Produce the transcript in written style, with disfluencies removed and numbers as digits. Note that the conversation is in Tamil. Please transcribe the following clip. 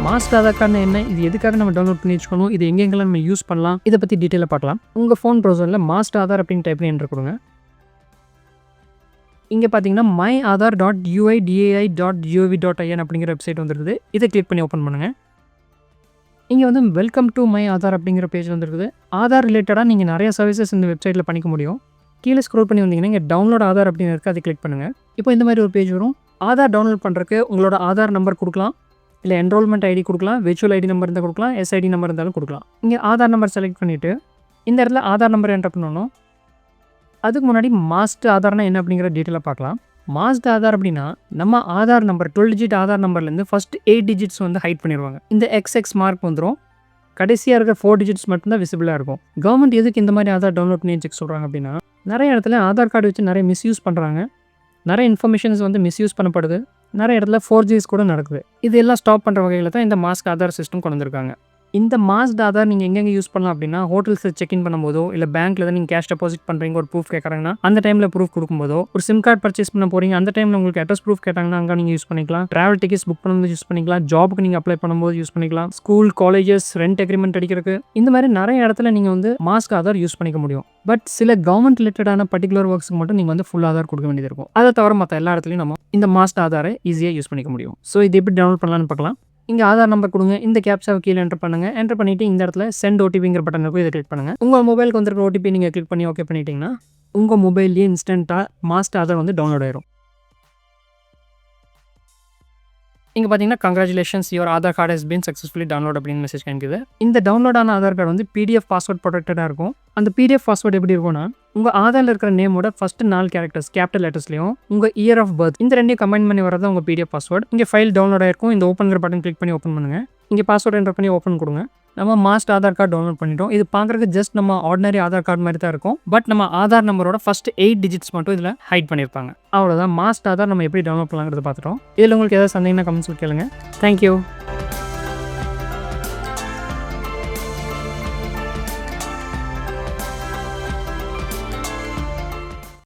மாஸ்க் ஆதார் கார்டு என்ன, இது எதுக்காக நம்ம டவுன்லோட் பண்ணி வச்சுக்கணும், இது எங்கெங்கெல்லாம் நம்ம யூஸ் பண்ணலாம், இதை பற்றி டீட்டெயிலாக பார்க்கலாம். உங்கள் ஃபோன் ப்ரௌசரில் மாஸ்க் ஆதார் அப்படின்னு டைப் பண்ணி என்டர் கொடுங்க. இங்கே பார்த்தீங்கன்னா myAadhar.uidai.gov.in அப்படிங்கிற வெப்சைட் வந்துருக்குது. இதை கிளிக் பண்ணி ஓப்பன் பண்ணுங்கள். இங்கே வந்து வெல்கம் டு மை ஆதார் அப்படிங்கிற பேஜ் வந்துருக்குது. ஆதார் ரிலேட்டடாக நீங்கள் நிறைய சர்வீசஸ் இந்த வெப்சைட்டில் பண்ணிக்க முடியும். கீழே ஸ்க்ரோல் பண்ணி வந்தீங்கன்னா இங்கே டவுன்லோட் ஆதார் அப்படின்னு இருக்குது, அதை கிளிக் பண்ணுங்கள். இப்போ இந்த மாதிரி ஒரு பேஜ் வரும். ஆதார் டவுன்லோட் பண்ணுறதுக்கு உங்களோட ஆதார் நம்பர் கொடுக்கலாம், இல்லை என்ரோல்மெண்ட் ஐடி கொடுக்கலாம், விர்ச்சுவல் ஐடி நம்பர் இருந்தால் கொடுக்கலாம், எஸ்ஐடி நம்பர் இருந்தாலும் கொடுக்கலாம். இங்கே ஆதார் நம்பர் செலக்ட் பண்ணிவிட்டு இந்த இடத்துல ஆதார் நம்பர் என்டர் பண்ணணும். அதுக்கு முன்னாடி மாஸ்க்டு ஆதார்னா என்ன அப்படிங்கிற டீட்டெயிலாக பார்க்கலாம். மாஸ்க்டு ஆதார் அப்படின்னா நம்ம ஆதார் நம்பர் 12 டிஜிட் ஆதார் நம்பர்லேருந்து ஃபஸ்ட் 8 டிஜிட்ஸ் வந்து ஹைட் பண்ணிடுவாங்க. இந்த XX மார்க் வந்துடும். கடைசியாக இருக்கிற 4 டிஜிட்ஸ் மட்டும்தான் விசிபிளாக இருக்கும். கவர்மெண்ட் எதுக்கு இந்த மாதிரி ஆதார் டவுன்லோட் பண்ணி செக் சொல்கிறாங்க அப்படின்னா, நிறைய இடத்துல ஆதார் கார்டு வச்சு நிறைய மிஸ்யூஸ் பண்ணுறாங்க, நிறைய இன்ஃபர்மேஷன்ஸ் வந்து மிஸ்யூஸ் பண்ணப்படுது, நிறைய இடத்துல 4Gs கூட நடக்குது. இதெல்லாம் ஸ்டாப் பண்ணுற வகையில் தான் இந்த மாஸ்க் ஆதார் சிஸ்டம் கொண்டு வந்திருக்காங்க. இந்த மாஸ்க்டு ஆதார் நீங்கள் எங்கெங்கே யூஸ் பண்ணலாம் அப்படின்னா, ஹோட்டல்ஸில் செக்இன் பண்ணும்போதோ, இல்லை பேங்க்கில் தான் நீங்கள் கேஷ் டெபாசிட் பண்ணுறீங்க, ஒரு ப்ரூஃப் கேட்குறாங்கன்னா அந்த டைமில் ப்ரூஃப் கொடுக்கும்போதோ, ஒரு சிம் கார்டு பர்ச்சேஸ் பண்ண போகிறீங்க, அந்த டைமில் உங்களுக்கு அட்ரஸ் ப்ரூஃப் கேட்டாங்கன்னா அங்கே நீங்கள் யூஸ் பண்ணிக்கலாம். ட்ராவல் டிக்கெட்ஸ் புக் பண்ணும்போது யூஸ் பண்ணிக்கலாம், ஜாபுக்கு நீங்கள் அப்ளை பண்ணும்போது யூஸ் பண்ணிக்கலாம், ஸ்கூல் காலேஜஸ் ரெண்ட் அக்ரிமெண்ட் அடிக்கிறதுக்கு, இந்த மாதிரி நிறைய இடத்துல நீங்கள் வந்து மாஸ்க் ஆதார் யூஸ் பண்ணிக்க முடியும். பட் சில கவர்மெண்ட் ரிலேட்டடான பர்டிகுலர் ஒர்க்ஸ்க்கு மட்டும் நீங்கள் வந்து ஃபுல் ஆதார் கொடுக்க வேண்டியது இருக்கும். அதை தவிர மற்ற எல்லா இடத்துலையும் நம்ம இந்த மாஸ்க் ஆதாரை ஈஸியாக யூஸ் பண்ணிக்க முடியும். ஸோ இது எப்படி டவுன்லோட் பண்ணலான்னு பார்க்கலாம். இங்கே ஆதார் நம்பர் கொடுங்க, இந்த கேப்சாவை கீழே என்டர் பண்ணுங்கள். என்டர் பண்ணிவிட்டு இந்த இடத்துல சென்ட் ஓடிபிங்கிற பட்டன் இருக்கும், இதை கிளிக் பண்ணுங்கள். உங்கள் மொபைலுக்கு வந்துருக்க ஓடிபி நீங்கள் கிளிக் பண்ணி ஓகே பண்ணிட்டீங்கன்னா உங்கள் மொபைல்லேயே இன்ஸ்டண்ட்டாக மாஸ்க் ஆதார் வந்து டவுன்லோட் ஆயிரும். இங்கே பார்த்தீங்கன்னா congratulations, your Aadhaar card has been successfully download அப்படின்னு மெசேஜ் காமிக்குது. இந்த டவுன்லோட் ஆன ஆதார் கார்டு வந்து PDF பாஸ்வேர்ட் ப்ரொடெக்டடாக இருக்கும். அந்த PDF பாஸ்வேர்ட் எப்படி இருக்கும்னா, உங்கள் ஆதாரில் இருக்கிற நேமோட ஃபஸ்ட்டு 4 கேரக்டர்ஸ் கேபிட்டல் லெட்டர்ஸ்லையும் உங்கள் இயர் ஆஃப் பர்த் இந்த ரெண்டையும் கம்பைன் பண்ணி வரது உங்கள் PDF பாஸ்வேர்ட். இங்கே ஃபைல் டவுன்லோட் ஆயிருக்கும். இந்த ஓப்பன்கிற பட்டன் கிளிக் பண்ணி ஓப்பன் பண்ணுங்கள். இங்கே பாஸ்வேர்ட் என்டர் பண்ணி ஓப்பன் கொடுங்க. நம்ம மாஸ்க் ஆதார் கார்டு டவுன்லோட் பண்ணிட்டோம். இது பார்க்குறதுக்கு ஜஸ்ட் நம்ம ஆர்டினரி ஆதார் கார்டு மாதிரி தான் இருக்கும். பட் நம்ம ஆதார் நம்பரோட ஃபஸ்ட் 8 டிஜிட்ஸ் மட்டும் இதில் ஹைட் பண்ணியிருப்பாங்க. அவ்வளோதான். மாஸ்க் ஆதார் நம்ம எப்படி டவுன்லோட் பண்ணலாங்கிறத பார்த்துட்டோம். இதில் உங்களுக்கு ஏதாவது சந்தேகம்னா கமெண்ட்ஸ் கேளுங்க. தேங்க்யூ.